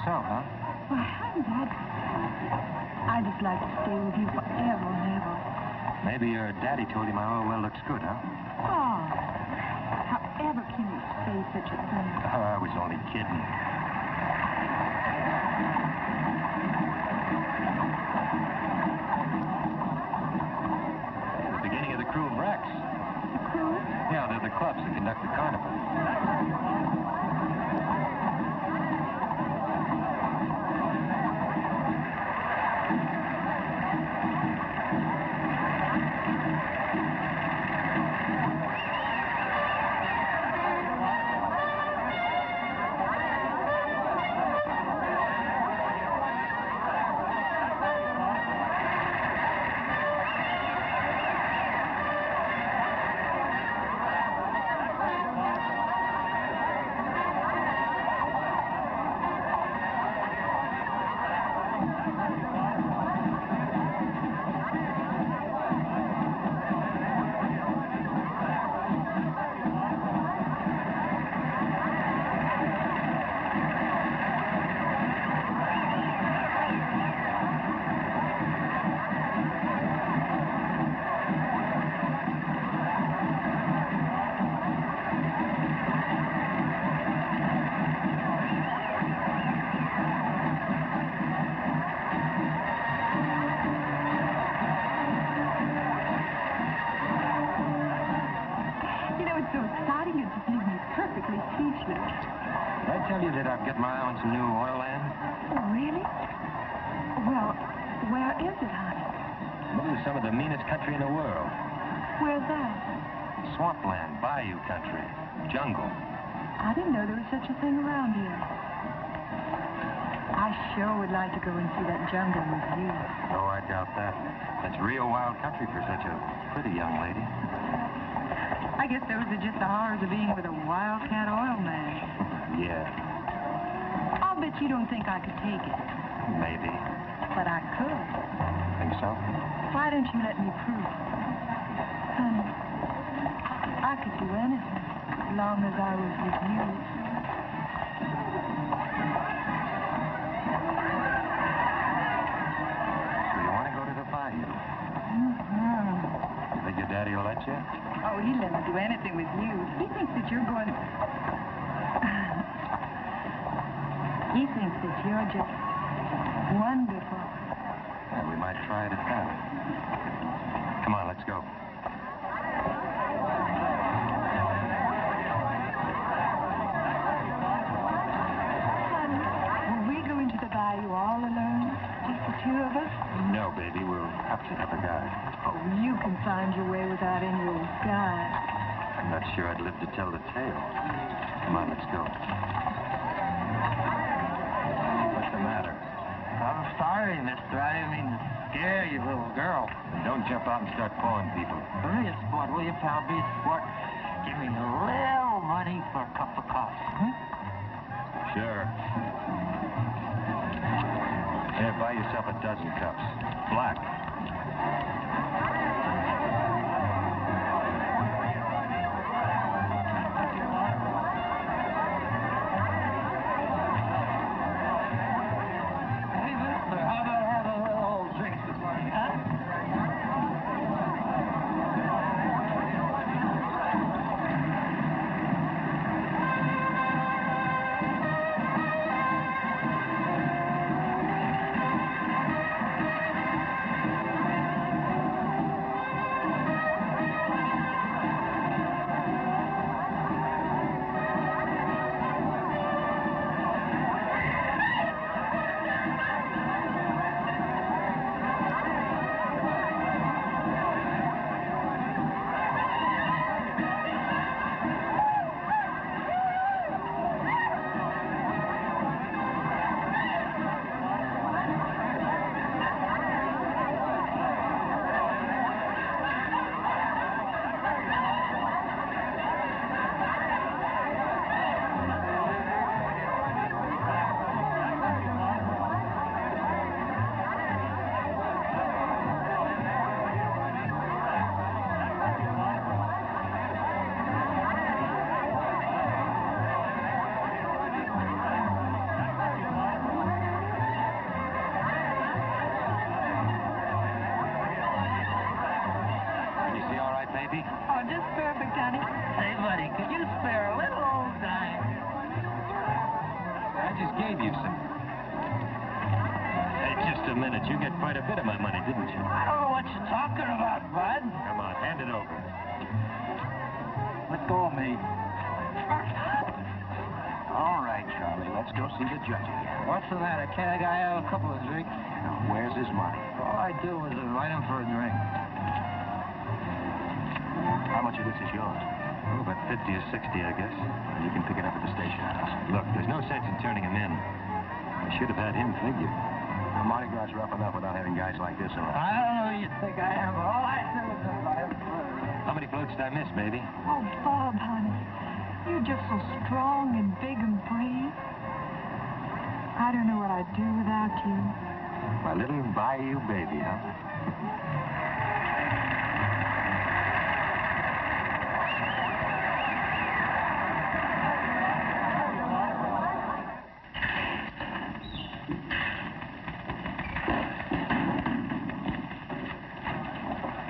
so, huh? Well, how did that? I'd just like to stay with you forever and ever. Maybe your daddy told you my oil well looks good, huh? Oh, however can you say such a thing? Oh, I was only kidding. The beginning of the crew of Rex. The crew? Yeah, they're the clubs that conduct the carnival. Get my eye on some new oil land. Oh, really? Well, where is it, honey? Middle of some of the meanest country in the world. Where's that? Swampland, bayou country, jungle. I didn't know there was such a thing around here. I sure would like to go and see that jungle with you. Oh, I doubt that. That's real wild country for such a pretty young lady. I guess those are just the horrors of being with a wildcat oil man. Yeah. I'll bet you don't think I could take it. Maybe. But I could. Think so? Why don't you let me prove it? Honey, I could do anything as long as I was with you. So you want to go to the bayou? Mm-hmm. You think your daddy will let you? Oh, he'd let me do anything with you. He thinks that you're going to... He thinks that you're just wonderful. Well, we might try it at that. Come on, let's go. Honey, will we go into the bayou all alone? Just the two of us? No, baby, we'll have to have a guide. Oh, you can find your way without any old guide. I'm not sure I'd live to tell the tale. Come on, let's go. What's the matter? I'm sorry, mister. I didn't mean to scare you, little girl. And don't jump out and start pulling people. Be a sport, will you, pal? Be a sport. Give me a little money for a cup of coffee. Sure. Here, buy yourself a dozen cups. Black. I just gave you some. Hey, just a minute. You get quite a bit of my money, didn't you? I don't know what you're talking about, bud. Come on, hand it over. Let go of me. All right, Charlie, let's go see the judge again. What's the matter? Can't a guy have a couple of drinks? Now, where's his money? All I do is invite him for a drink. How much of this is yours? Oh, about 50 or 60, I guess. You can pick it up at the station house. Look, there's no sense in turning him in. I should have had him figured. The Mardi Gras is rough enough without having guys like this around. I don't know who you think I am, but all I do is invite him for a drink. How many floats did I miss, baby? Oh, Bob, honey. You're just so strong and big and brave. I don't know what I'd do without you. My little bayou baby, huh?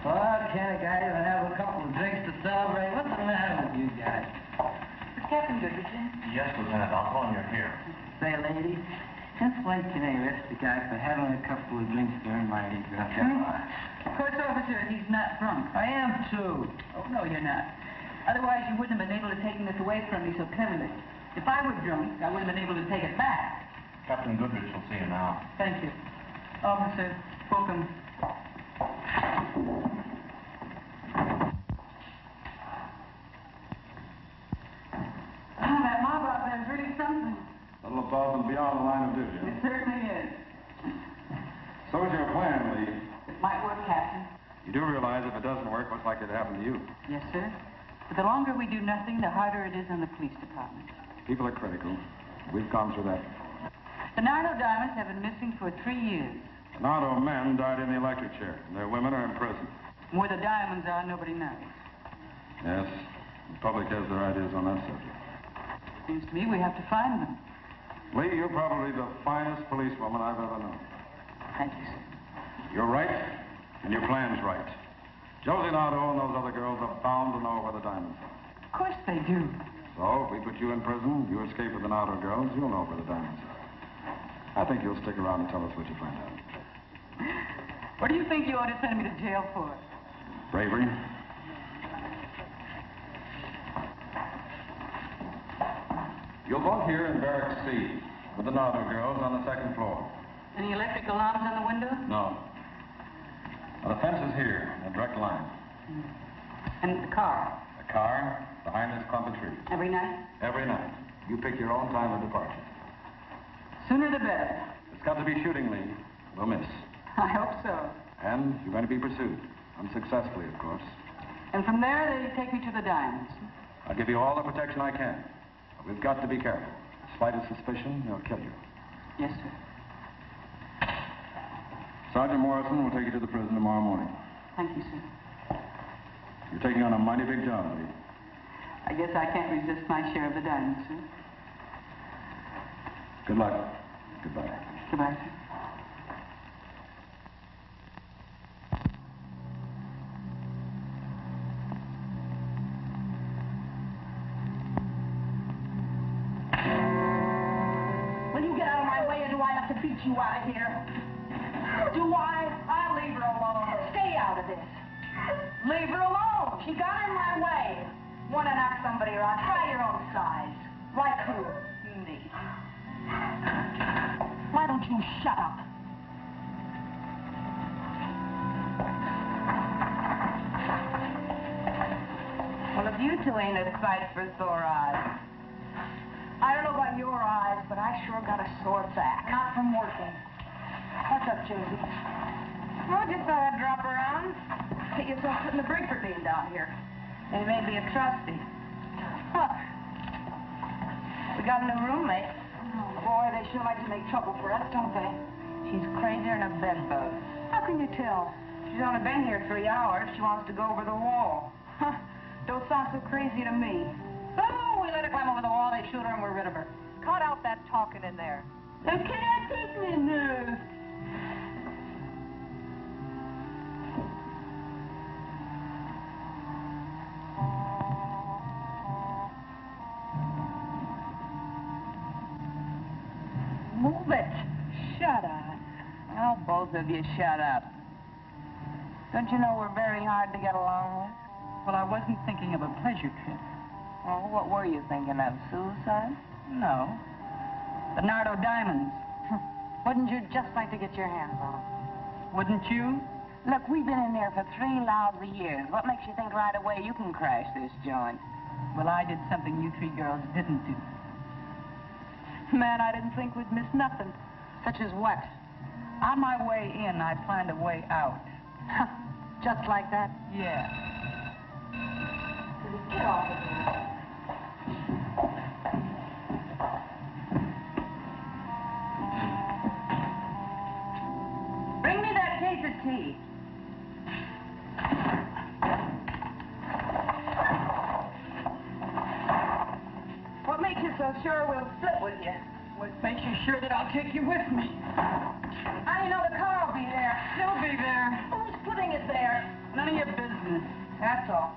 Well, can't a guy even have a couple of drinks to celebrate? What's the matter with you guys? Is Captain Goodrich? Yes, Lieutenant. I'll call him you're here. Say, lady, since when can I arrest a guy for having a couple of drinks during my eavesdropping? Of course, officer, he's not drunk. I am, too. Oh, no, you're not. Otherwise, you wouldn't have been able to take this away from me so cleverly. If I were drunk, I wouldn't have been able to take it back. Captain Goodrich will see you now. Thank you. Officer, book him. Oh, that mob out there is really something. A little above and beyond the line of vision. It certainly is. So is your plan, Lee. It might work, Captain. You do realize if it doesn't work, what's likely to happen to you? Yes, sir. But the longer we do nothing, the harder it is on the police department. People are critical. We've gone through that. The Nardo diamonds have been missing for 3 years. Nardo men died in the electric chair, and their women are in prison. Where the diamonds are, nobody knows. Yes, the public has their ideas on that subject. Seems to me we have to find them. Lee, you're probably the finest policewoman I've ever known. Thank you, sir. You're right, and your plan's right. Josie Nardo and those other girls are bound to know where the diamonds are. Of course they do. So, if we put you in prison, you escape with the Nardo girls, you'll know where the diamonds are. I think you'll stick around and tell us what you find out. What do you think you ought to send me to jail for? Bravery. You'll both here in Barracks C with the Nardo girls on the second floor. Any electric alarms on the window? No. Now, the fence is here, in a direct line. And the car? The car behind this clump of trees. Every night? Every night. You pick your own time of departure. Sooner the better. It's got to be shooting, Lee. We'll miss. I hope so. And you're going to be pursued. Unsuccessfully, of course. And from there, they take me to the diamonds. I'll give you all the protection I can. But we've got to be careful. The slightest suspicion, they'll kill you. Yes, sir. Sergeant Morrison will take you to the prison tomorrow morning. Thank you, sir. You're taking on a mighty big job, Lee. I guess I can't resist my share of the diamonds, sir. Good luck. Goodbye. Goodbye, sir. Will you get out of my way, or do I have to beat you out of here? Do I? I'll leave her alone. Stay out of this. Leave her alone. She got in my way. Want to knock somebody around? Try your own size. Like who? Me. Why don't you shut up? Well, if you two ain't a sight for sore eyes. I don't know about your eyes, but I sure got a sore back. Not from working. What's up, Josie? Well, just thought I'd drop around. Get yourself put in the break for being down here. And maybe a trustee. Huh. We got a new roommate. Oh, boy, they sure like to make trouble for us, don't they? She's crazier than a bedbug. How can you tell? She's only been here 3 hours. She wants to go over the wall. Huh. Don't sound so crazy to me. So we let her climb over the wall, they shoot her, and we're rid of her. Cut out that talking in there. They can't take me in there. Move it. Shut up. Oh, both of you shut up. Don't you know we're very hard to get along with? Well, I wasn't thinking of a pleasure trip. Oh, what were you thinking of? Suicide? No. The Nardo diamonds. Wouldn't you just like to get your hands on them? Wouldn't you? Look, we've been in there for 3 lousy years. What makes you think right away you can crash this joint? Well, I did something you 3 girls didn't do. Man, I didn't think we'd miss nothing. Such as what? On my way in, I planned a way out. Just like that? Yeah. Get off of here. Bring me that case of tea. What makes you so sure we'll split with you? What makes you sure that I'll take you with me? How do you know the car will be there? She'll be there. Who's putting it there? None of your business. That's all.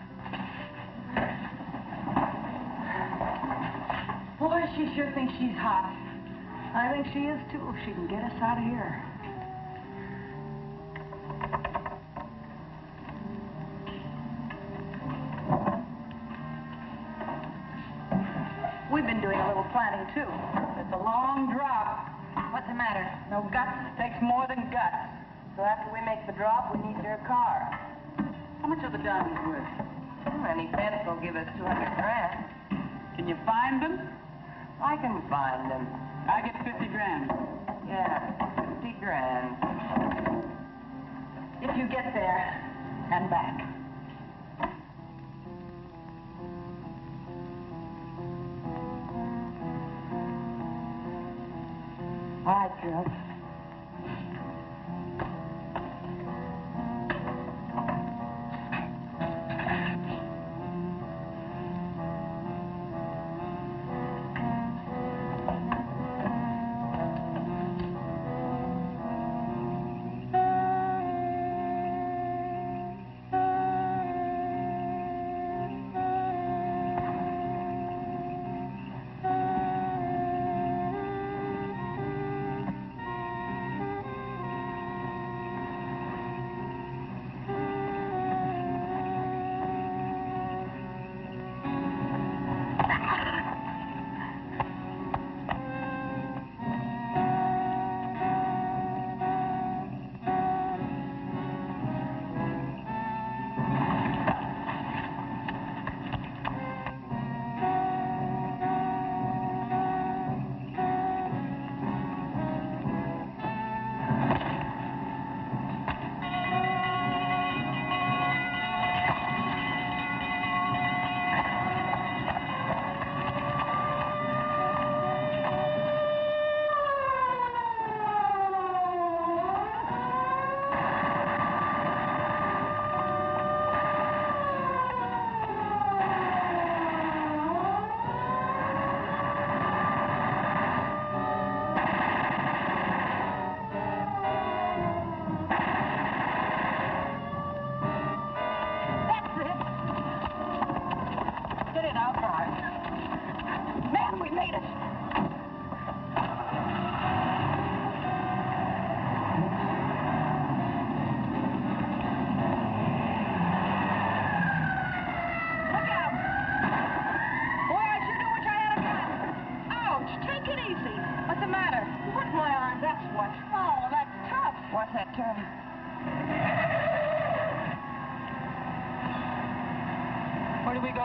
Boy, she sure thinks she's hot. I think she is, too, if she can get us out of here. We've been doing a little planning, too. It's a long drop. What's the matter? No guts takes more than guts. So after we make the drop, we need your car. How much are the diamonds worth? Any fence will give us 200 grand. Can you find them? I can find them. I get 50 grand. Yeah, 50 grand. If you get there and back. All right, girls.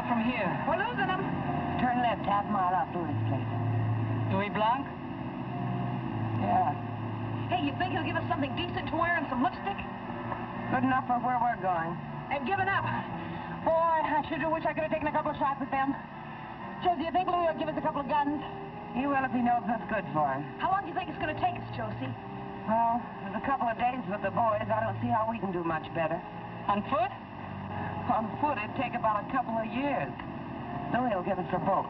From here. We're losing them. Turn left, half mile out Louis' place. Louis Blanc? Yeah. Hey, you think he'll give us something decent to wear and some lipstick? Good enough for where we're going. They've given up. Boy, I sure do wish I could have taken a couple of shots at them. Josie, you think Louis will give us a couple of guns? He will if he knows what's good for him. How long do you think it's going to take us, Josie? Well, there's a couple of days with the boys. I don't see how we can do much better. On foot? On foot, it'd take about a couple of years. Louis will give us a boat.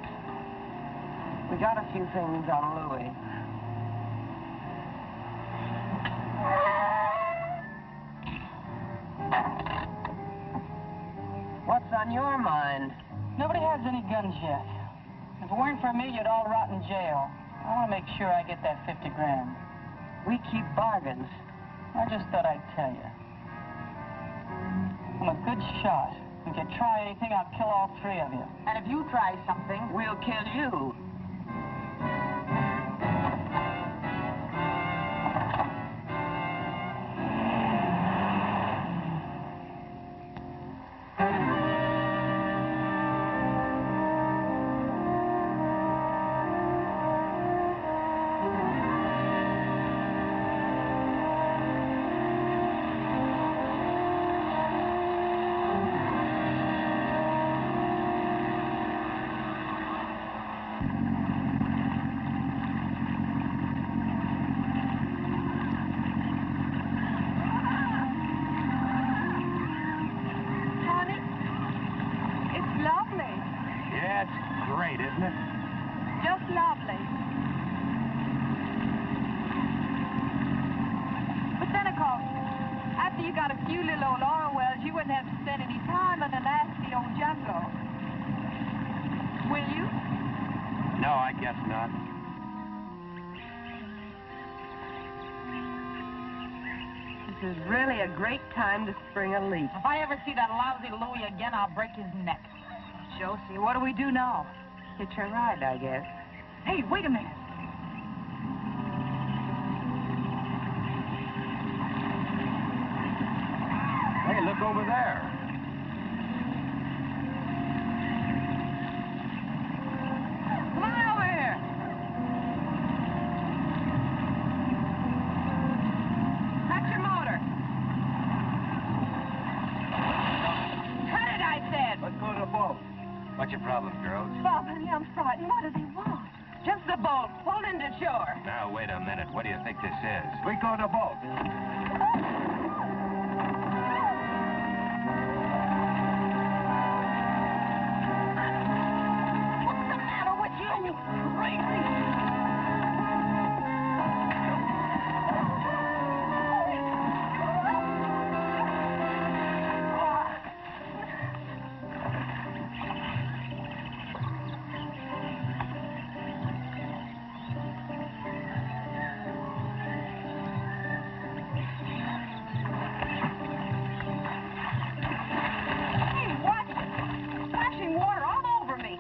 We got a few things on Louis. What's on your mind? Nobody has any guns yet. If it weren't for me, you'd all rot in jail. I want to make sure I get that 50 grand. We keep bargains. I just thought I'd tell you. I'm a good shot. If you try anything, I'll kill all three of you. And if you try something, We'll kill you. This is really a great time to spring a leak. if I ever see that lousy Louie again, I'll break his neck. Josie, what do we do now? Hitch a ride, I guess. Hey, wait a minute. Hey, look over there. Come on over here. Cut your motor. Cut it, I said. Let's go to the boat. What's your problem, girls? Bob, honey, I'm frightened. What do they want? Just the boat. Pulled into shore. Now, wait a minute. What do you think this is? We go to the boat. What's the matter with you crazy? Hey, watch it. Splashing water all over me.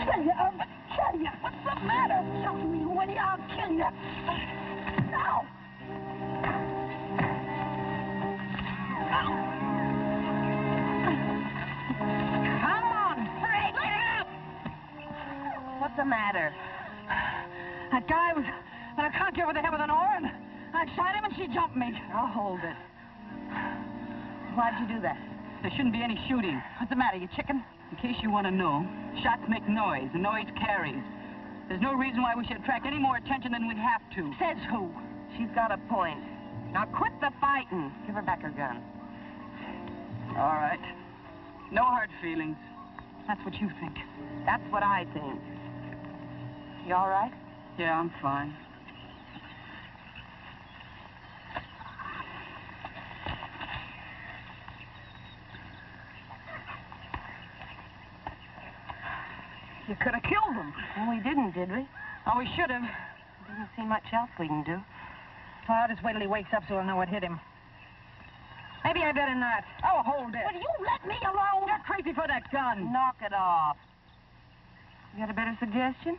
Kill you. What's the matter? Show me when I'll kill you. No. Come on, break it up. What's the matter? That guy was conked you over the head with an oar, and I shot him, and she jumped me. I'll hold it. Why'd you do that? There shouldn't be any shooting. What's the matter, you chicken? In case you want to know, shots make noise, and noise carries. There's no reason why we should attract any more attention than we have to. Says who? She's got a point. Now quit the fighting. Give her back her gun. All right. No hard feelings. That's what you think. That's what I think. You all right? Yeah, I'm fine. You could have killed him. Well, we didn't, did we? Oh, we should have. Didn't see much else we can do. Well, I'll just wait till he wakes up so he'll know what hit him. Maybe I better not. Oh, hold it. Will you let me alone? You're crazy for that gun. Knock it off. You got a better suggestion?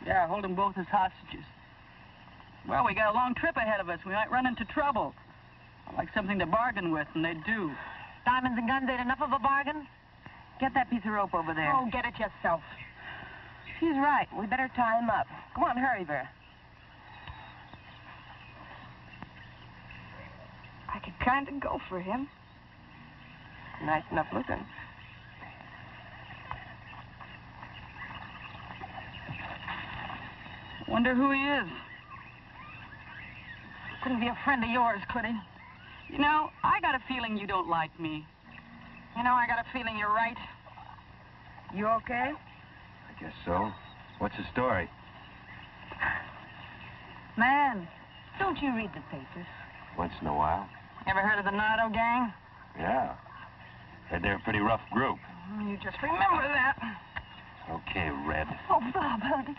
Yeah, hold them both as hostages. Well, we got a long trip ahead of us. We might run into trouble. I like something to bargain with, and they do. Diamonds and guns ain't enough of a bargain? Get that piece of rope over there. Oh, get it yourself. She's right. We better tie him up. Come on, hurry, Vera. I could kind of go for him. Nice enough looking. Wonder who he is. Couldn't be a friend of yours, could he? You know, I got a feeling you don't like me. You know, I got a feeling you're right. You okay? I guess so. What's the story? Man, don't you read the papers? Once in a while. Ever heard of the Nardo gang? Yeah. Heard they're a pretty rough group. You just remember that. Okay, Red. Oh, Bob, honey.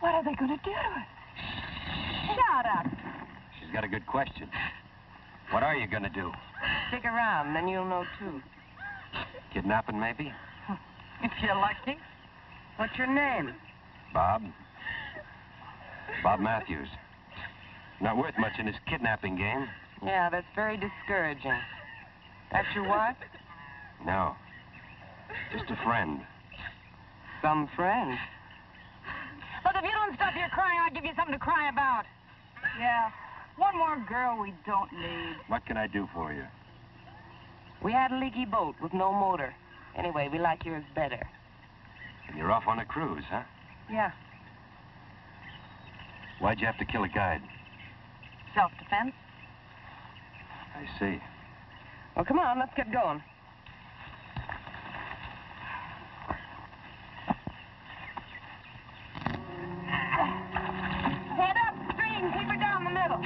What are they going to do? Shut up. She's got a good question. What are you gonna do? Stick around, then you'll know, too. Kidnapping, maybe? If you're lucky. What's your name? Bob. Bob Mathews. Not worth much in this kidnapping game. Yeah, that's very discouraging. That's your wife? No. Just a friend. Some friend. Look, if you don't stop your crying, I'll give you something to cry about. Yeah, one more girl we don't need. What can I do for you? We had a leaky boat with no motor. Anyway, we like yours better. And you're off on a cruise, huh? Yeah. Why'd you have to kill a guide? Self-defense? I see. Well, come on, let's get going. Head upstream, keep her down the middle.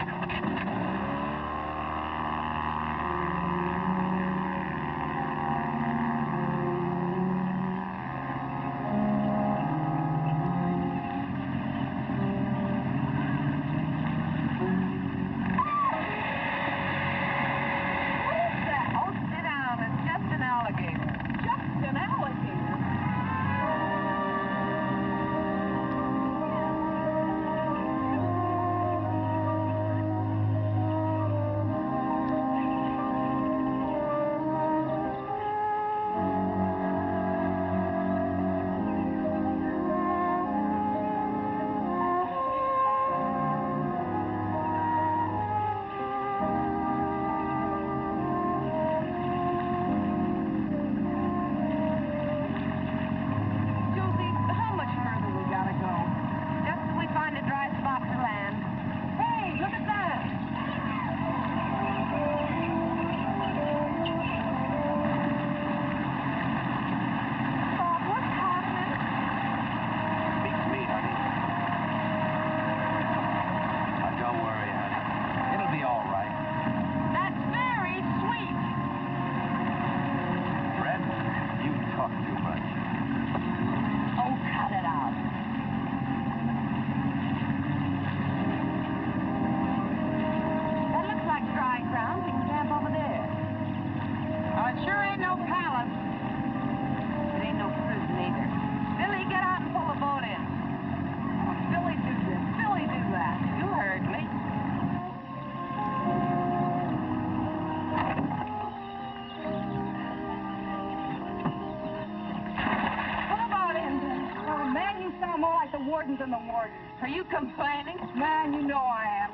Are you complaining? Man, you know I am.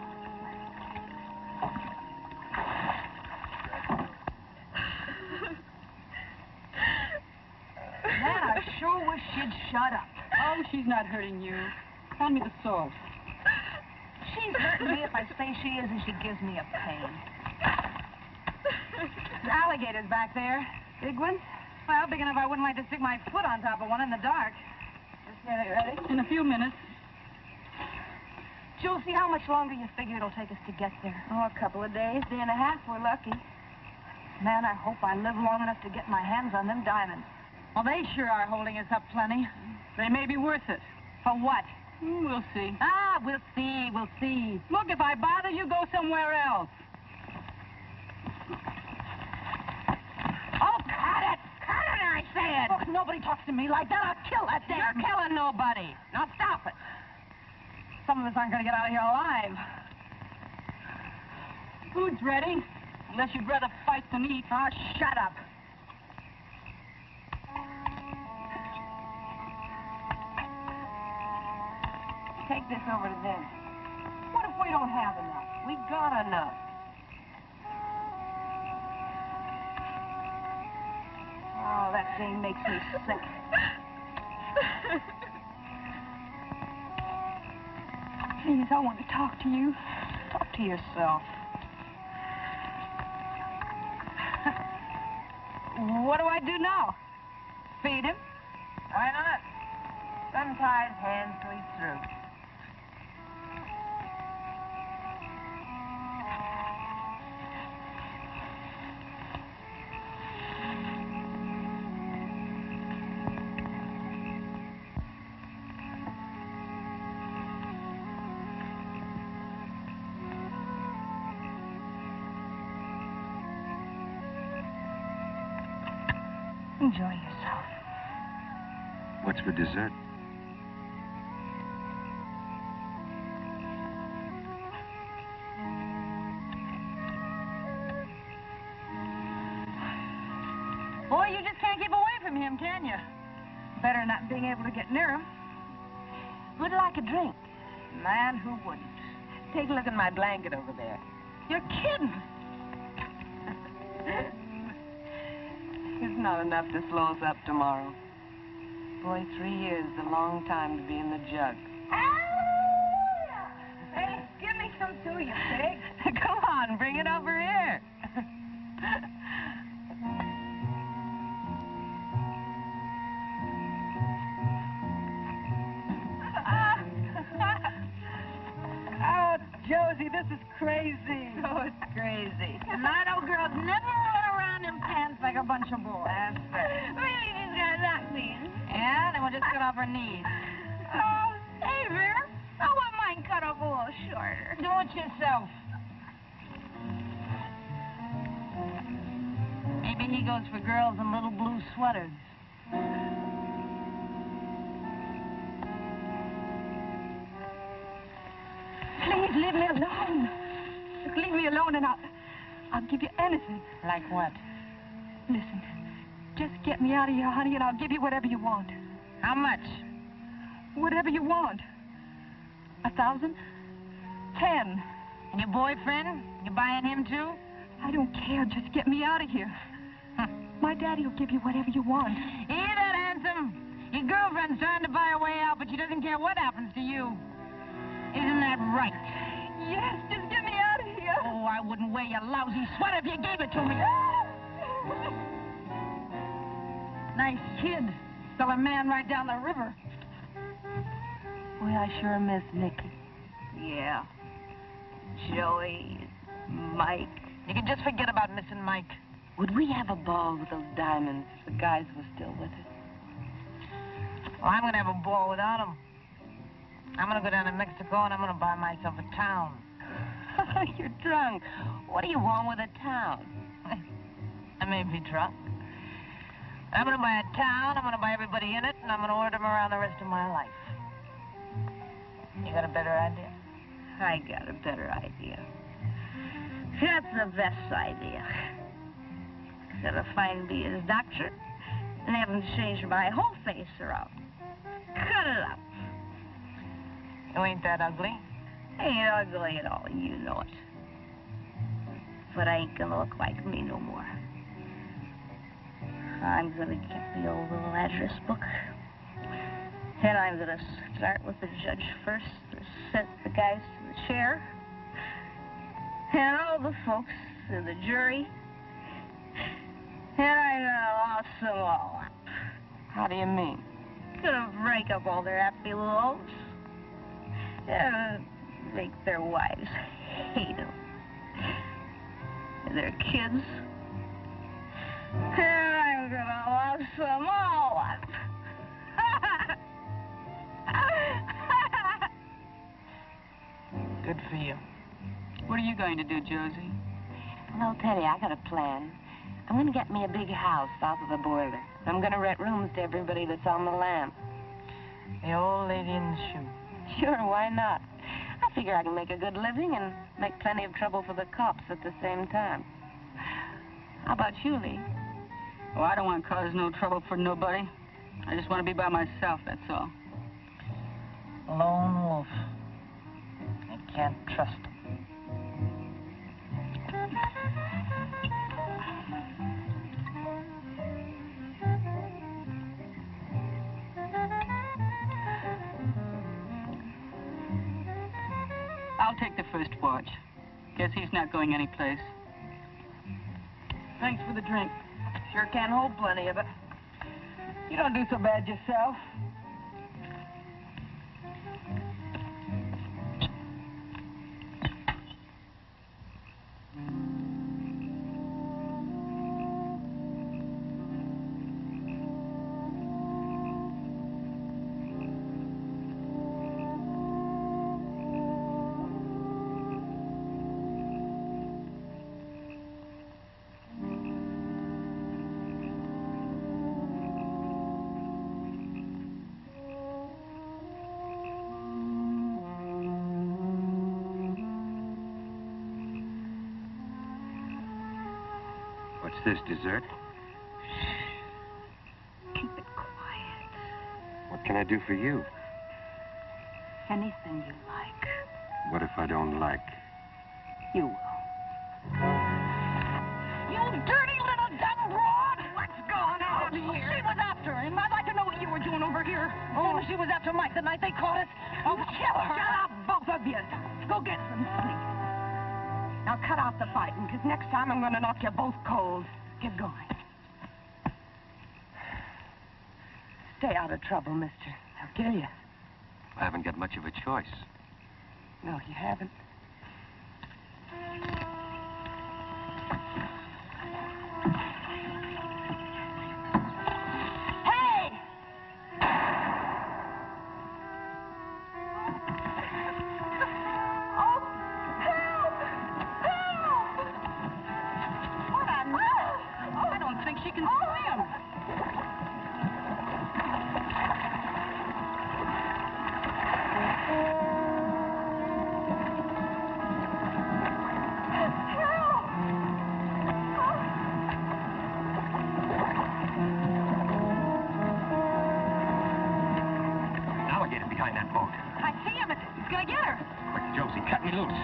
Man, I sure wish she'd shut up. Oh, she's not hurting you. Hand me the sword. She's hurting me if I say she is and she gives me a pain. There's alligators back there. Big ones? Well, big enough I wouldn't like to stick my foot on top of one in the dark. Okay, ready? In a few minutes. Josie, how much longer you figure it'll take us to get there? Oh, a couple of days, day and a half, we're lucky. Man, I hope I live long enough to get my hands on them diamonds. Well, they sure are holding us up plenty. They may be worth it. For what? We'll see. Ah, we'll see, we'll see. Look, if I bother you, go somewhere else. Oh, cut it! Cut it, I said! Look, nobody talks to me like that. I'll kill that damn... You're killing nobody. Now stop it. Some of us aren't going to get out of here alive. Food's ready. Unless you'd rather fight than eat. Oh, shut up. Take this over to them. What if we don't have enough? We got enough. Oh, that thing makes me sick. Please, I want to talk to you. Talk to yourself. What do I do now? Feed him? Why not? Untie his hands so he's through. Enjoy yourself. What's for dessert? Boy, you just can't keep away from him, can you? Better not being able to get near him. Would like a drink. Man, who wouldn't? Take a look at my blanket over there. You're kidding. It's not enough to slow us up tomorrow. Boy, 3 years is a long time to be in the jug. Hey, give me some too, you pig. Come on, bring it over here. Oh, Josie, this is crazy. Oh, it's crazy. Lido girls never run around in pants like a bunch of boys. That's right. Really, these guys act these. Yeah, then we'll just cut off her knees. Oh, hey, Vera. I want mine cut off a little shorter. Do it yourself. Maybe he goes for girls in little blue sweaters. Please leave me alone. Just leave me alone and I'll give you anything. Like what? Listen, just get me out of here, honey, and I'll give you whatever you want. How much? Whatever you want. 1,000? 10. And your boyfriend? You buying him too? I don't care. Just get me out of here. My daddy will give you whatever you want. Hear that, handsome? Your girlfriend's trying to buy a way out, but she doesn't care what happens to you. Isn't that right? Yes, just get me out of here. Oh, I wouldn't wear your lousy sweater if you gave it to me. Nice kid. Still a man right down the river. Boy, I sure miss Nicky. Yeah. Joey, Mike. You can just forget about missing Mike. Would we have a ball with those diamonds if the guys were still with us? Well, I'm going to have a ball without him. I'm going to go down to Mexico and I'm going to buy myself a town. You're drunk. What do you want with a town? I may be drunk. I'm going to buy a town, I'm going to buy everybody in it, and I'm going to order them around the rest of my life. You got a better idea? I got a better idea. That's the best idea. Instead of finding me his doctor and having to change my whole face around. Cut it up. You ain't that ugly. Ain't ugly at all, you know it. But I ain't gonna look like me no more. I'm gonna get the old little address book. And I'm gonna start with the judge first to set the guys to the chair. And all the folks in the jury. And I'm gonna loss them all up. How do you mean? Gonna break up all their happy little homes. And make their wives hate them. And their kids. And I'm gonna loss them all up. Good for you. What are you going to do, Josie? Well, I'll tell you, I got a plan. I'm going to get me a big house south of the border. I'm going to rent rooms to everybody that's on the lam. The old lady in the shoe. Sure, why not? I figure I can make a good living and make plenty of trouble for the cops at the same time. How about you, Lee? Oh, I don't want to cause no trouble for nobody. I just want to be by myself, that's all. Lone wolf. I can't trust him. I'll take the first watch. Guess he's not going anyplace. Thanks for the drink. Sure can hold plenty of it. You don't do so bad yourself. What's this, dessert? Keep it quiet. What can I do for you? Anything you like. What if I don't like? You will. You dirty little dumb broad! What's going on here? She was after him. I'd like to know what you were doing over here. Oh, she was after Mike the night they caught us. I'll kill her. Shut up, both of you. Go get some sleep. Now cut out the fighting, because next time I'm going to knock you both cold. Get going. Stay out of trouble, mister. I'll kill you. I haven't got much of a choice. No, you haven't. Hey! Oh, help! Help! What on? I don't think she can swim. Now I get it behind that boat. I see him. He's gonna get her. Quick, Josie, cut me loose.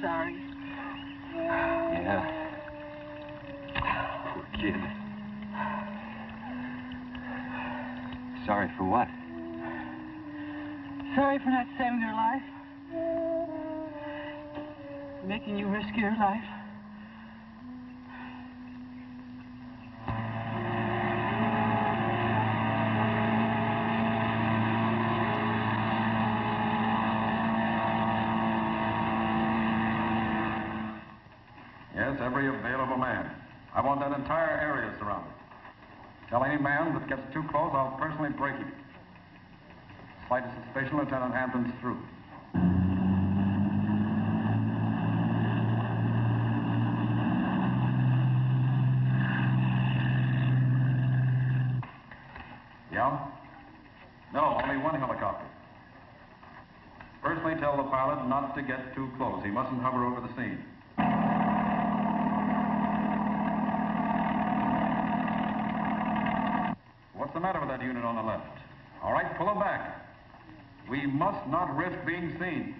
Sorry. Yeah. Poor kid. Sorry for what? Sorry for not saving her life. Making you risk your life. Yes, every available man. I want that entire area surrounded. Tell any man that gets too close, I'll personally break him. Slightest suspicion, Lieutenant Hampton's through. Yeah? No, only one helicopter. Personally tell the pilot not to get too close. He mustn't hover over the scene. What's the matter with that unit on the left? All right, pull them back. We must not risk being seen.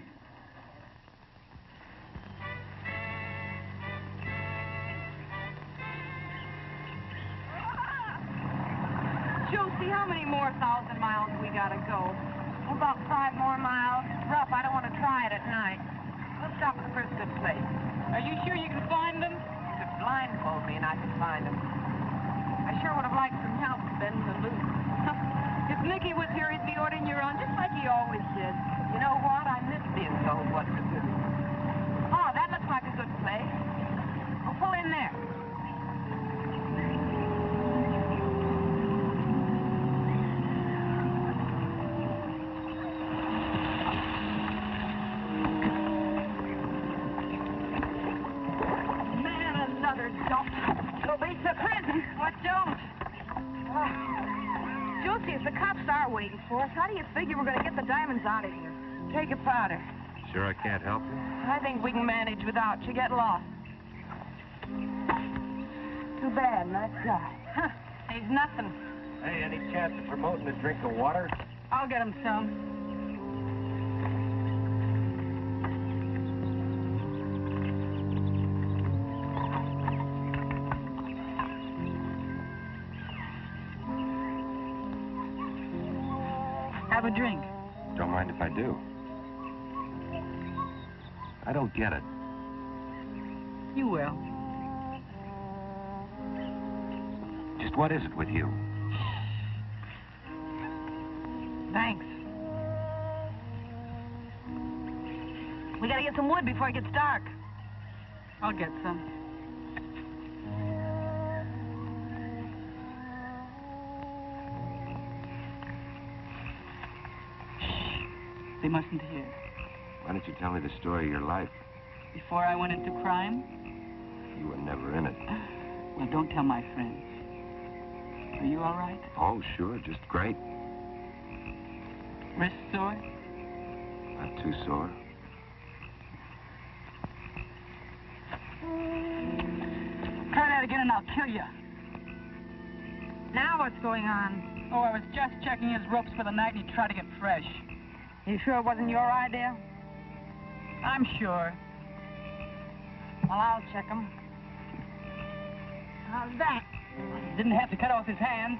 Josie, how many more 1,000 miles we gotta go? About 5 more miles. It's rough. I don't want to try it at night. Let's stop at the first good place. Are you sure you can find them? You could blindfold me and I could find them. I sure would have liked some help bending the loop. If Nicky was here, he'd be ordering you around just like he always did. You know what? I miss being told what to do. Oh, that looks like a good place. We'll pull in there. Man, another dump. It'll be to prison. What don't? Josie, if the cops are waiting for us, how do you figure we're going to get the diamonds out of here? Take a powder. Sure I can't help you? I think we can manage without you. Get lost. Too bad, nice guy. Huh. He's nothing. Hey, any chance of promoting a drink of water? I'll get him some. Have a drink. Don't mind if I do. I don't get it. You will. Just what is it with you? Thanks. We gotta get some wood before it gets dark. I'll get some. They mustn't hear. Why don't you tell me the story of your life? Before I went into crime? You were never in it. Well, don't tell my friends. Are you all right? Oh, sure, just great. Wrist sore? Not too sore. Try that again and I'll kill you. Now what's going on? Oh, I was just checking his ropes for the night and he tried to get fresh. You sure it wasn't your idea? I'm sure. Well, I'll check him. How's that? Didn't have to cut off his hand.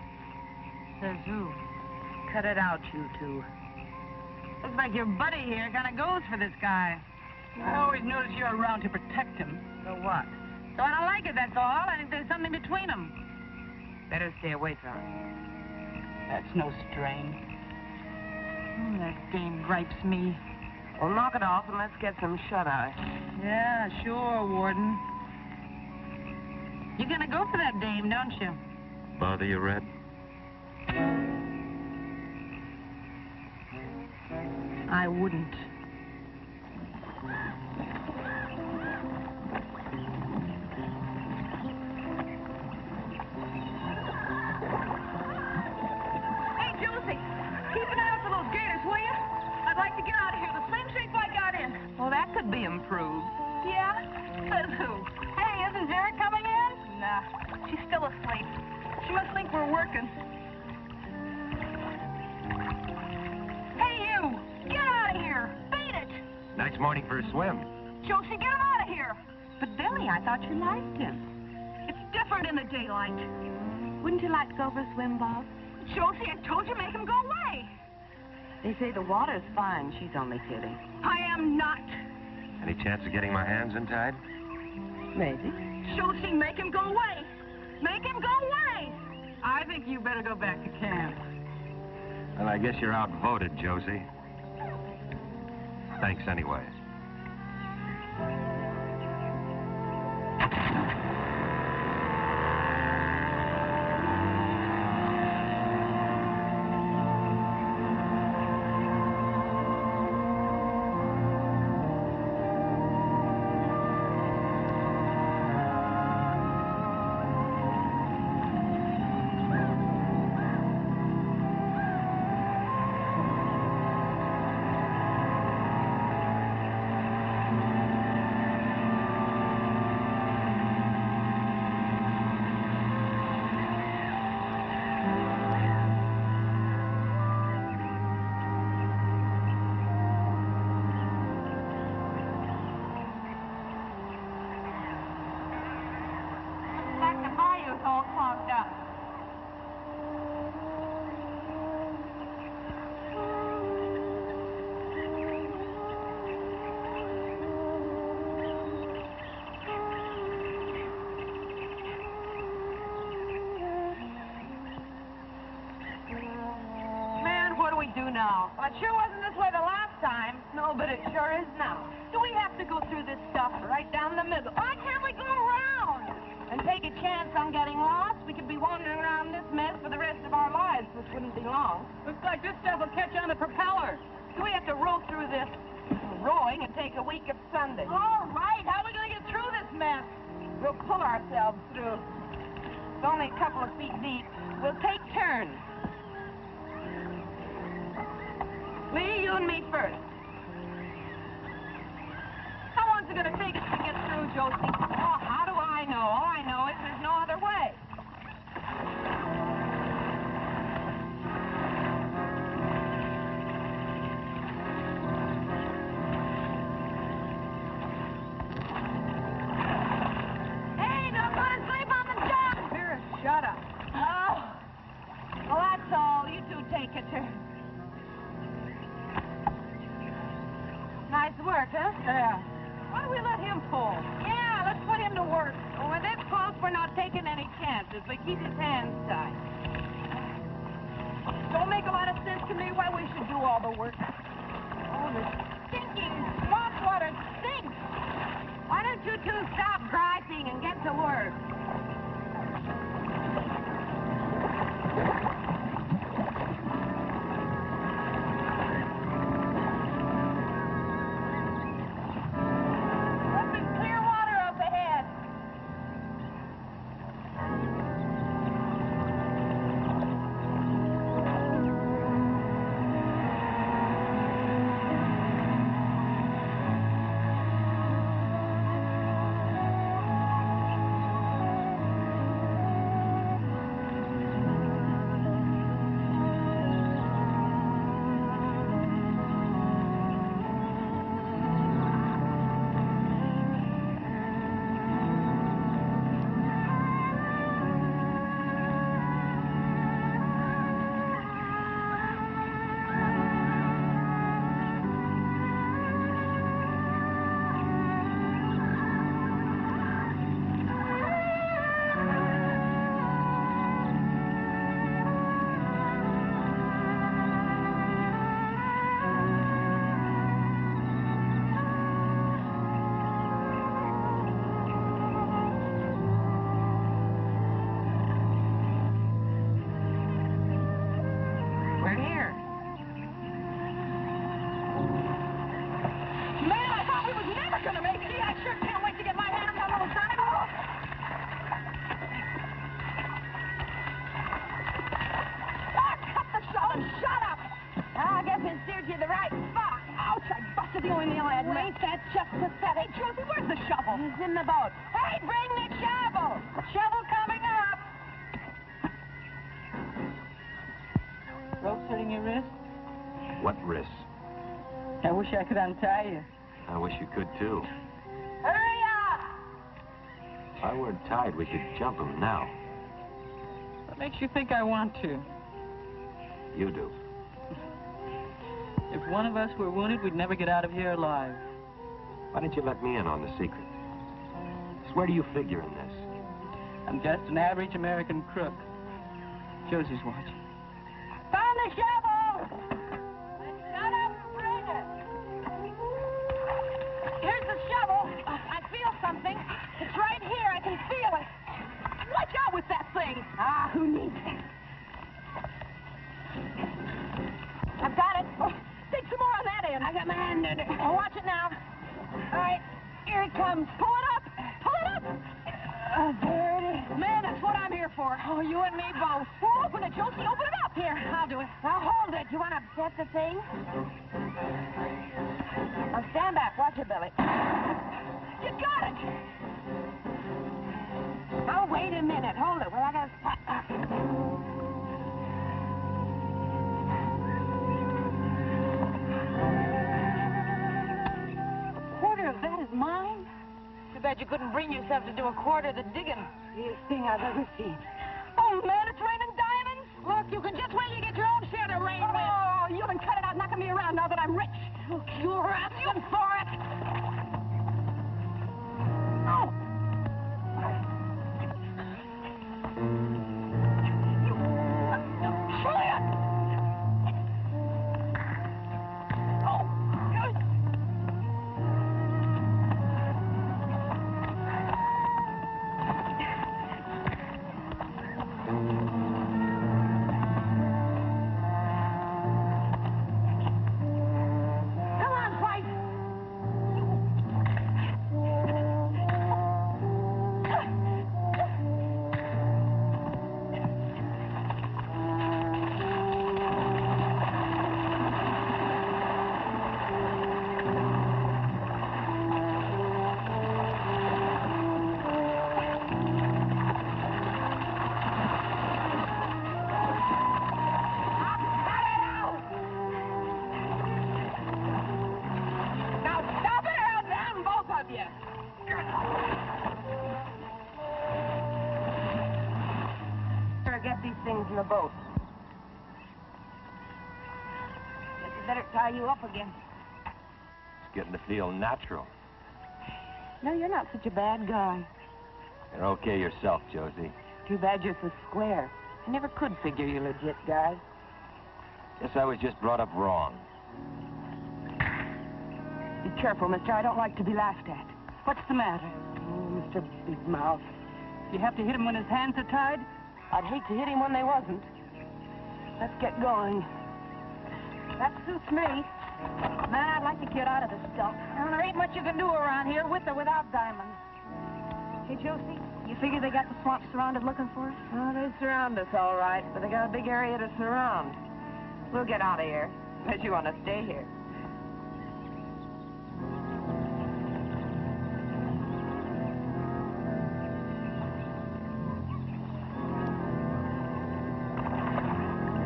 Says who? Cut it out, you two. Looks like your buddy here kind of goes for this guy. I always notice you're around to protect him. So what? So I don't like it, that's all. I think there's something between them. Better stay away from him. That's no strain. That game gripes me. Well, knock it off and let's get some shut-eye. Yeah, sure, Warden. You're gonna go for that dame, don't you? Bother you, Red? I wouldn't. Hey, Josie, keep an eye out for those gators, will you? I'd like to get out of here the same shape I got in. Well, that could be improved. Yeah? Says who? Hey, isn't Vera coming in? Nah, she's still asleep. She must think we're working. Hey, you! Get out of here! Beat it! Nice morning for a swim. Josie, get him out of here! But, Billie, I thought you liked him. It's different in the daylight. Wouldn't you like to go for a swim, Bob? Josie, I told you, make him go away. They say the water's fine. She's only kidding. I am not. Any chance of getting my hands untied? Maybe. Josie, make him go away. Make him go away. I think you better go back to camp. Well, I guess you're outvoted, Josie. Thanks anyway. All clogged up. Man, what do we do now? Well, it sure wasn't this way the last time. No, but it sure is now. Do we have to go through this stuff right down the middle? Why can't we go around? And take a chance on getting lost? We could be wandering around this mess for the rest of our lives, which wouldn't be long. Looks like this stuff will catch on the propeller. Do we have to row through this? Rowing would take a week of Sunday. All right, how are we going to get through this mess? We'll pull ourselves through. It's only a couple of feet deep. We'll take turns. You and me first. How long's it gonna take us to get through, Josie? Oh, how do I know? All I know is there's no other way. Hey, don't go to sleep on the job! Vera, shut up. Oh. Well, that's all. You two take it. Nice work, huh? Yeah. Why don't we let him pull? Yeah, let's put him to work. Well, with this close, we're not taking any chances, but keep his hands tied. Don't make a lot of sense to me why we should do all the work. Oh, the stinking swamp water stinks. Why don't you two stop griping and get to work? In the boat. Hey, bring the shovel! Shovel coming up! Rope's hurting your wrist? What wrist? I wish I could untie you. I wish you could, too. Hurry up! If I weren't tied, we could jump him now. What makes you think I want to? You do. If one of us were wounded, we'd never get out of here alive. Why didn't you let me in on the secret? Where do you figure in this? I'm just an average American crook. Josie's watching. Found the shovel! Shut up and bring it! Here's the shovel. I feel something. It's right here. I can feel it. Watch out with that thing. Ah, who needs it? I've got it. Oh, take some more on that end. I got my hand in it. Oh, watch it now. All right, here it comes. Pull it up. Pull it up. There it is. Man, that's what I'm here for. Oh, you and me both. Well, open it, Josie. Open it up. Here, I'll do it. Now, hold it. You want to upset the thing? Now, stand back. Watch it, Billie. You got it. Oh, wait a minute. Hold it. Well, I got to... That is mine? Too bad you couldn't bring yourself to do a quarter of the digging. Easiest thing I've ever seen. Oh, man, it's raining diamonds. Look, you can just wait till you get your own share to rain with. Oh, you can cut it out knocking me around now that I'm rich. Look, you're asking for it. Oh! Better get these things in the boat. Guess we better tie you up again. It's getting to feel natural. No, you're not such a bad guy. You're okay yourself, Josie. Too bad you're so square. I never could figure you legit guy. Guess I was just brought up wrong. Be careful, mister. I don't like to be laughed at. What's the matter? Oh, Mr. Big Mouth. You have to hit him when his hands are tied? I'd hate to hit him when they wasn't. Let's get going. That suits me. Man, I'd like to get out of this stuff. Well, there ain't much you can do around here with or without diamonds. Hey, Josie, you figure they got the swamp surrounded looking for us? Oh, they surround us all right, but they got a big area to surround. We'll get out of here, unless you want to stay here.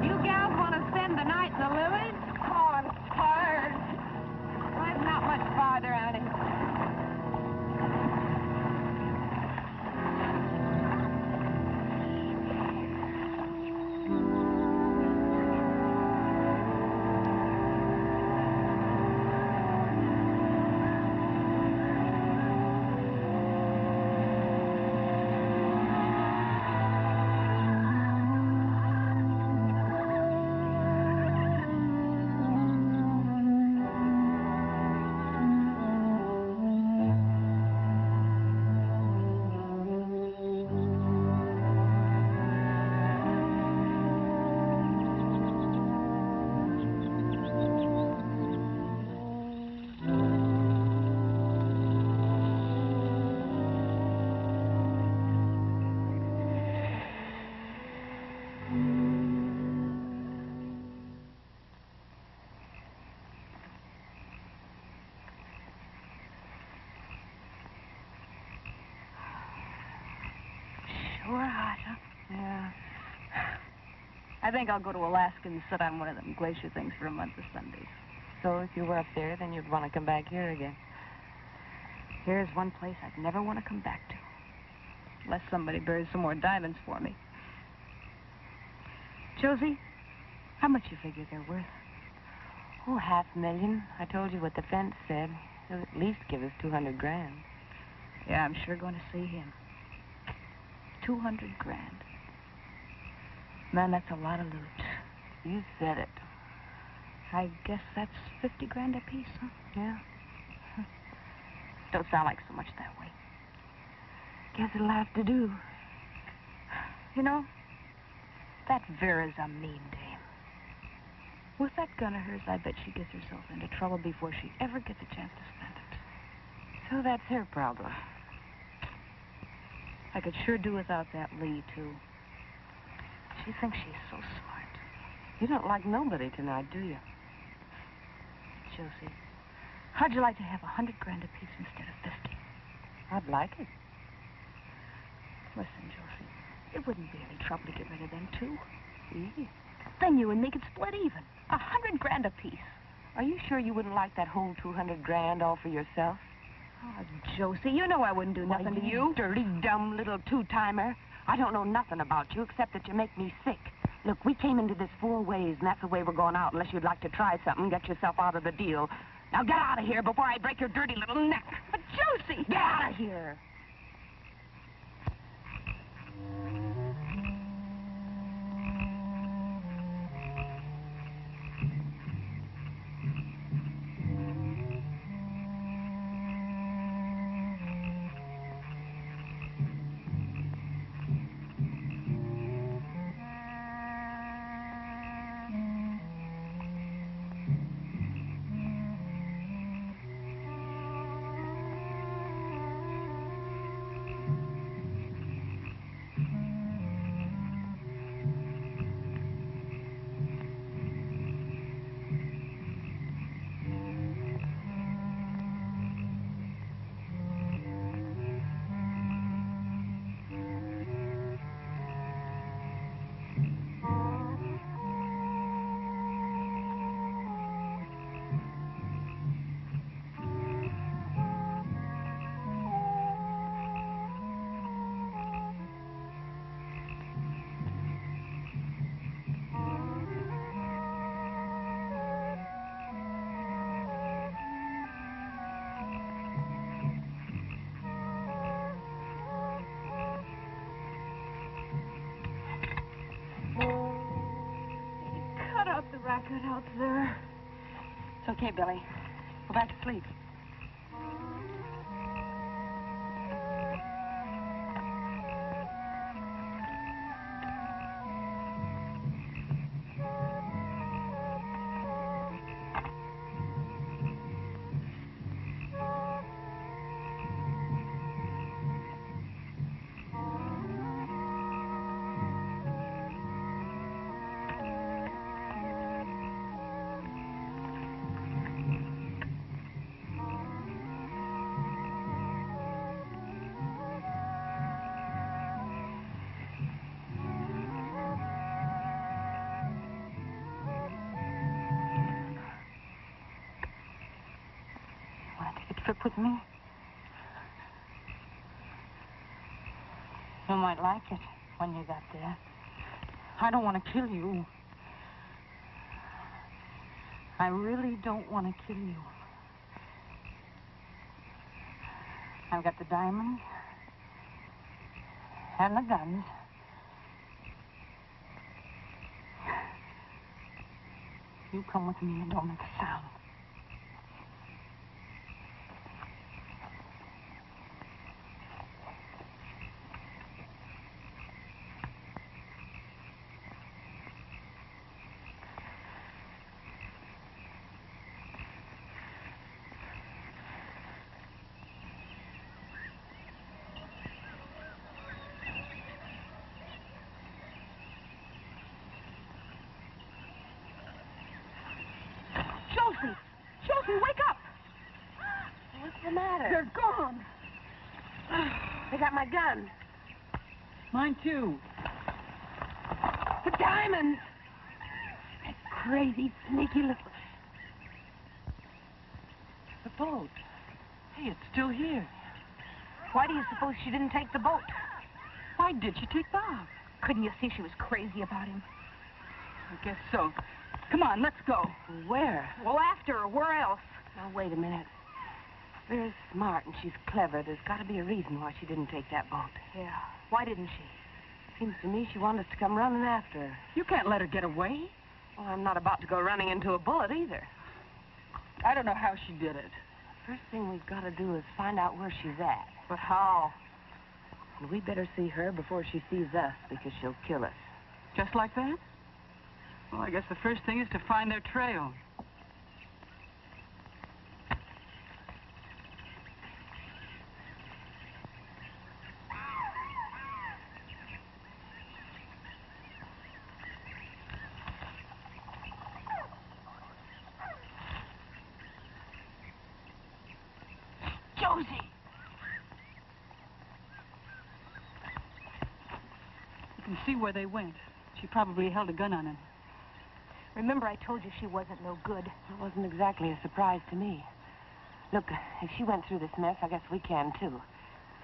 You gals want to spend the night in the lilies? Oh, I'm tired. Well, it's not much farther, Annie. Sure hot, huh? Yeah. I think I'll go to Alaska and sit on one of them glacier things for a month of Sundays. So if you were up there, then you'd want to come back here again. Here's one place I'd never want to come back to. Unless somebody buries some more diamonds for me. Josie, how much you figure they're worth? Oh, $500,000. I told you what the fence said. He'll at least give us $200 grand. Yeah, I'm sure going to see him. 200 grand. Man, that's a lot of loot. You said it. I guess that's 50 grand apiece, huh? Yeah. Don't sound like so much that way. Guess it'll have to do. You know, that Vera's a mean dame. With that gun of hers, I bet she gets herself into trouble before she ever gets a chance to spend it. So that's her problem. I could sure do without that Lee, too. She thinks she's so smart. You don't like nobody tonight, do you? Josie, how'd you like to have 100 grand apiece instead of 50? I'd like it. Listen, Josie, it wouldn't be any trouble to get rid of them, too. Easy. Then you and me could split even. 100 grand apiece. Are you sure you wouldn't like that whole 200 grand all for yourself? Oh, Josie, you know I wouldn't do nothing to you. Dirty, dumb little two-timer. I don't know nothing about you except that you make me sick. Look, we came into this 4 ways, and that's the way we're going out, unless you'd like to try something and get yourself out of the deal. Now get out of here before I break your dirty little neck. But Josie! Get out of here. Get out there. It's okay, Billie. Go back to sleep. Trip with me? You might like it when you got there. I don't want to kill you. I really don't want to kill you. I've got the diamonds and the guns. You come with me and don't make a sound. Josie, wake up! What's the matter? They're gone. They got my gun. Mine, too. The diamonds! That crazy, sneaky little... The boat. Hey, it's still here. Why do you suppose she didn't take the boat? Why did she take Bob? Couldn't you see she was crazy about him? I guess so. Come on, let's go. Where? Well, after her. Where else? Now, wait a minute. Vera's smart and she's clever. There's got to be a reason why she didn't take that boat. Yeah. Why didn't she? Seems to me she wanted us to come running after her. You can't let her get away. Well, I'm not about to go running into a bullet either. I don't know how she did it. First thing we've got to do is find out where she's at. But how? And we better see her before she sees us, because she'll kill us. Just like that? Well, I guess the first thing is to find their trail. Josie! You can see where they went. She probably held a gun on him. Remember, I told you she wasn't no good. It wasn't exactly a surprise to me. Look, if she went through this mess, I guess we can, too.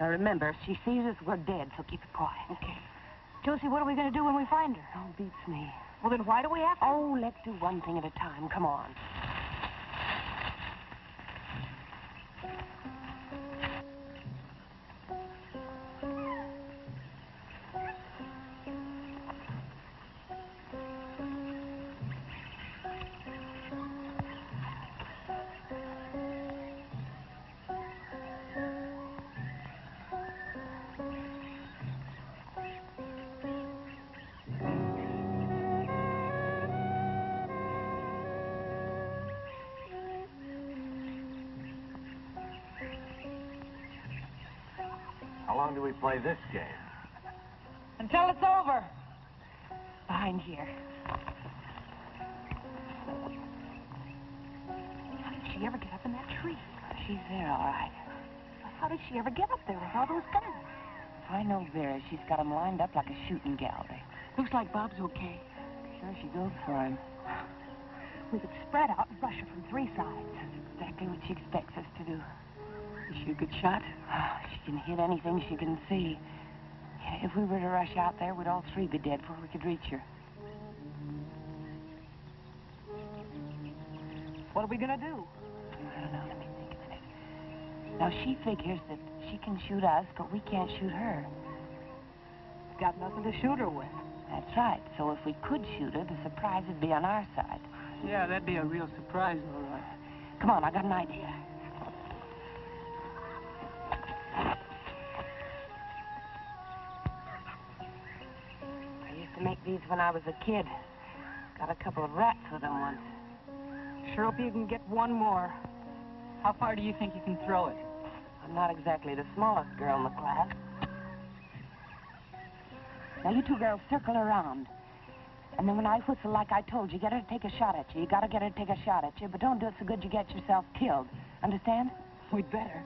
Now, remember, if she sees us, we're dead, so keep it quiet. Okay. Josie, what are we going to do when we find her? Oh, beats me. Well, then why do we have to? Oh, let's do one thing at a time. Come on. How long do we play this game? Until it's over. Behind here. How did she ever get up in that tree? She's there, all right. How did she ever get up there with all those guns? If I know Vera, she's got them lined up like a shooting gallery. Looks like Bob's okay. Sure she goes for him. We could spread out and rush her from three sides. That's exactly what she expects us to do. Is she a good shot? She can hit anything she can see. If we were to rush out there, we'd all three be dead before we could reach her. What are we gonna do? I don't know. Let me think a minute. Now, she figures that she can shoot us, but we can't shoot her. Got nothing to shoot her with. That's right. So if we could shoot her, the surprise would be on our side. Yeah, that'd be a real surprise, all right. Come on, I got an idea. I used to make these when I was a kid. Got a couple of rats with them once. Sure hope you can get one more. How far do you think you can throw it? I'm not exactly the smallest girl in the class. Now, you two girls circle around. And then when I whistle like I told you, get her to take a shot at you. You gotta get her to take a shot at you, but don't do it so good you get yourself killed. Understand? We'd better.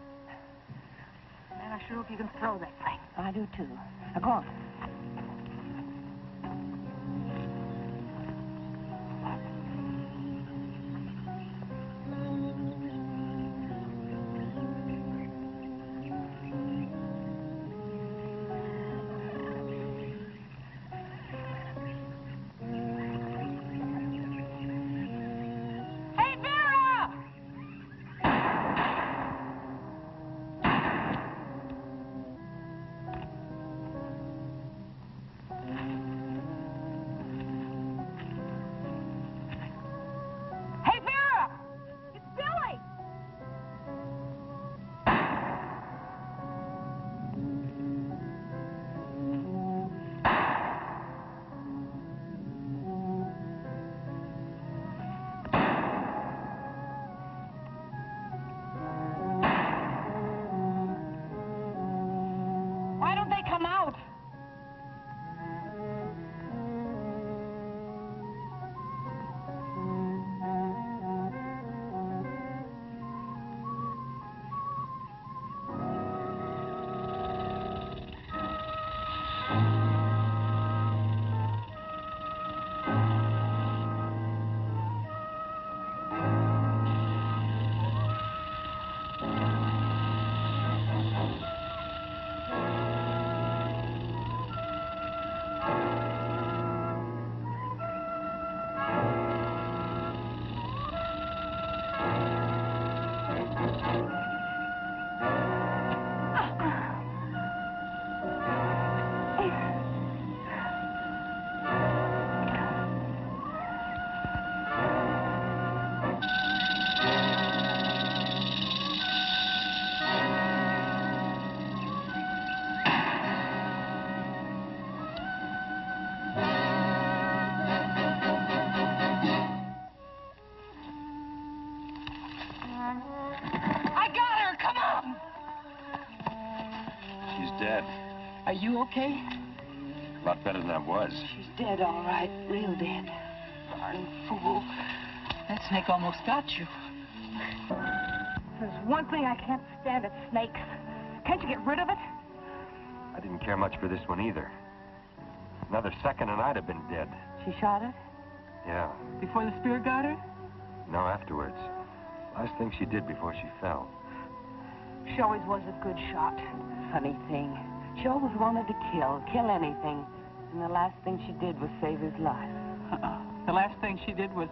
Man, I sure hope you can throw that thing. I do, too. Now, go on. Are you okay? A lot better than I was. She's dead, all right. Real dead. Darn fool. That snake almost got you. There's one thing I can't stand, it's snakes. Can't you get rid of it? I didn't care much for this one either. Another second and I'd have been dead. She shot it? Yeah. Before the spear got her? No, afterwards. Last thing she did before she fell. She always was a good shot. Funny thing. She always wanted to kill anything. And the last thing she did was save his life. The last thing she did was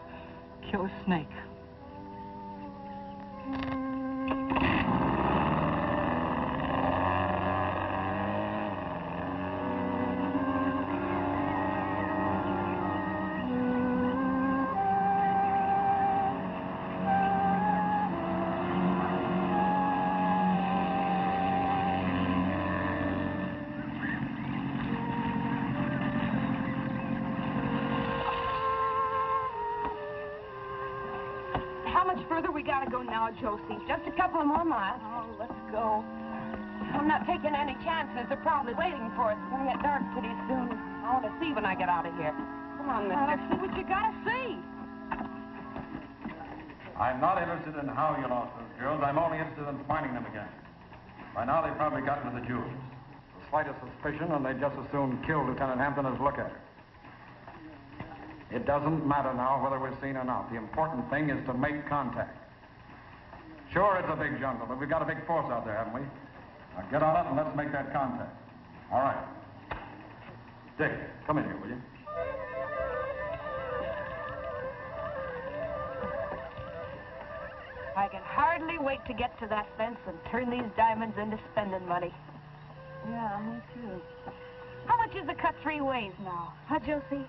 kill a snake. Now, Josie, just a couple of more miles. Oh, let's go. I'm not taking any chances. They're probably waiting for us. It's going to get dark pretty soon. I want to see when I get out of here. Come on, mister. Let's see what you got to see. I'm not interested in how you lost those girls. I'm only interested in finding them again. By now, they've probably gotten to the jewels. The slightest suspicion, and they'd just as soon kill Lieutenant Hampton as look at her. It doesn't matter now whether we're seen or not. The important thing is to make contact. Sure, it's a big jungle, but we've got a big force out there, haven't we? Now get on it and let's make that contact. All right. Dick, come in here, will you? I can hardly wait to get to that fence and turn these diamonds into spending money. Yeah, me too. How much is the cut 3 ways now? Huh, Josie?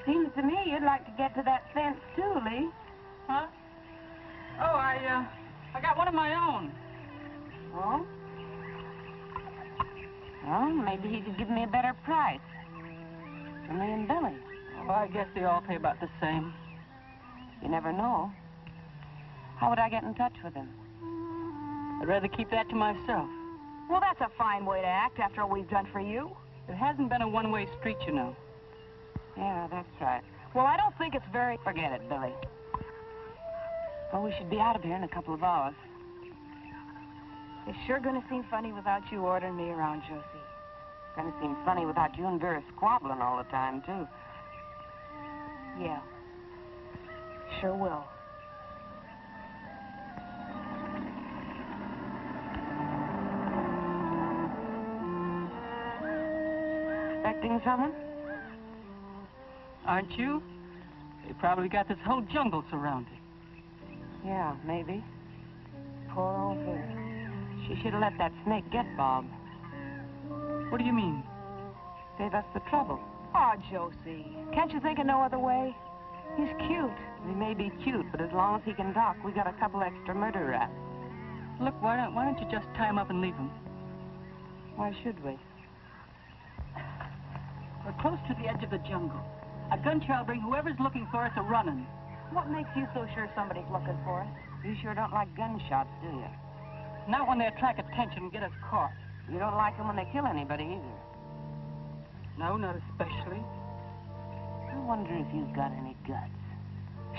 Seems to me you'd like to get to that fence, too, Lee. Huh? Oh, I got one of my own. Oh? Well, maybe he could give me a better price. For me and Billie. Oh, I guess they all pay about the same. You never know. How would I get in touch with him? I'd rather keep that to myself. Well, that's a fine way to act after all we've done for you. It hasn't been a one-way street, you know. Yeah, that's right. Well, I don't think it's very... Forget it, Billie. Well, we should be out of here in a couple of hours. It's sure gonna seem funny without you ordering me around, Josie. Gonna seem funny without you and Vera squabbling all the time, too. Yeah. Sure will. Expecting someone? Aren't you? They probably got this whole jungle surrounded. Yeah, maybe. Poor old Vera. She should have let that snake get Bob. What do you mean? Save us the trouble. Oh, Josie. Can't you think of no other way? He's cute. He may be cute, but as long as he can talk, we got a couple extra murder rats. Look, why don't you just tie him up and leave him? Why should we? We're close to the edge of the jungle. A gunshot will bring whoever's looking for us a-running. What makes you so sure somebody's looking for us? You sure don't like gunshots, do you? Not when they attract attention and get us caught. You don't like them when they kill anybody, either. No, not especially. I wonder if you've got any guts.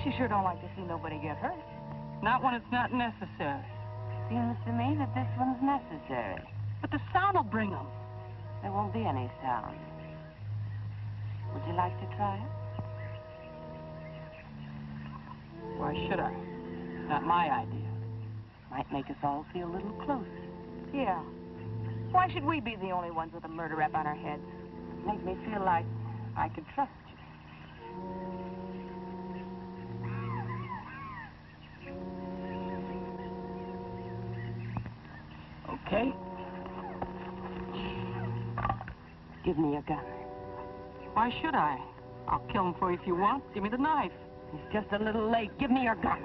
She sure don't like to see nobody get hurt. Not when it's not necessary. Seems to me that this one's necessary. But the sound will bring them. There won't be any sound. Would you like to try it? Why should I? Not my idea. Might make us all feel a little closer. Yeah. Why should we be the only ones with a murder rap on our heads? Make me feel like I could trust you. Okay? Give me your gun. Why should I? I'll kill him for you if you want. Give me the knife. It's just a little late. Give me your gun.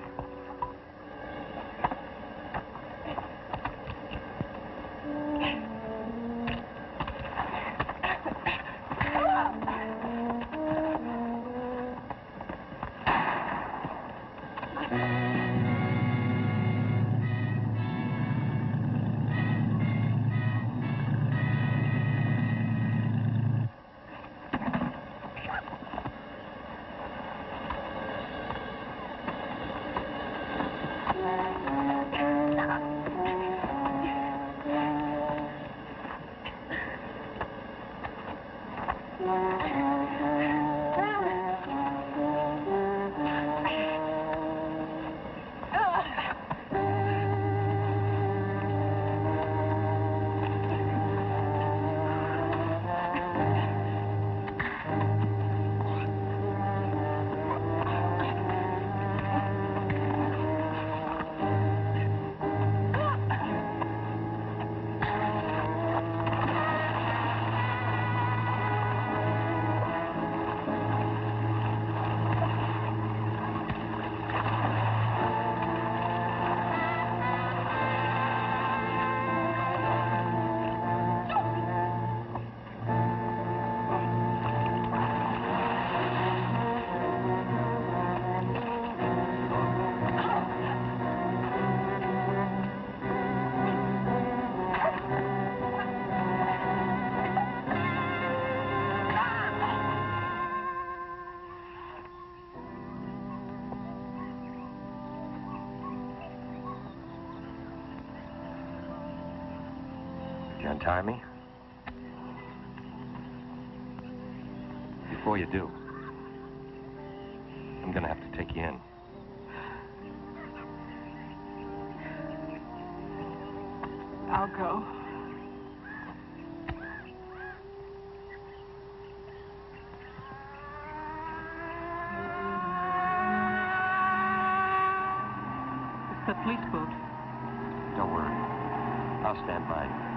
You untie me? Before you do, I'm gonna have to take you in. I'll go. It's the police boat. Don't worry. I'll stand by you.